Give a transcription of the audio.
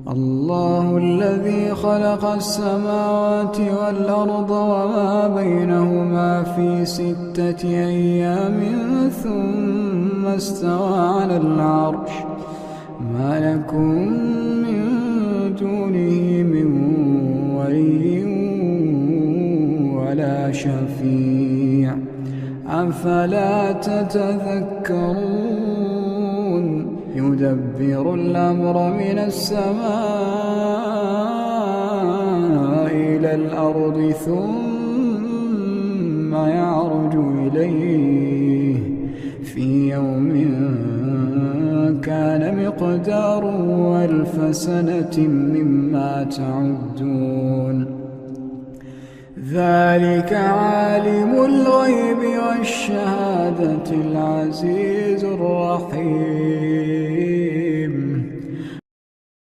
الله الذي خلق السماوات والأرض وما بينهما في 6 أيام ثم استوى على العرش ما لكم من دونه من ولي ولا شفيع أفلا تتذكرون يدبر الأمر من السماء إلى الأرض ثم يعرج إليه في يوم كان مقداره 1000 سنة مما تعدون ذلك عالم الغيب والشهادة العزيز الرحيم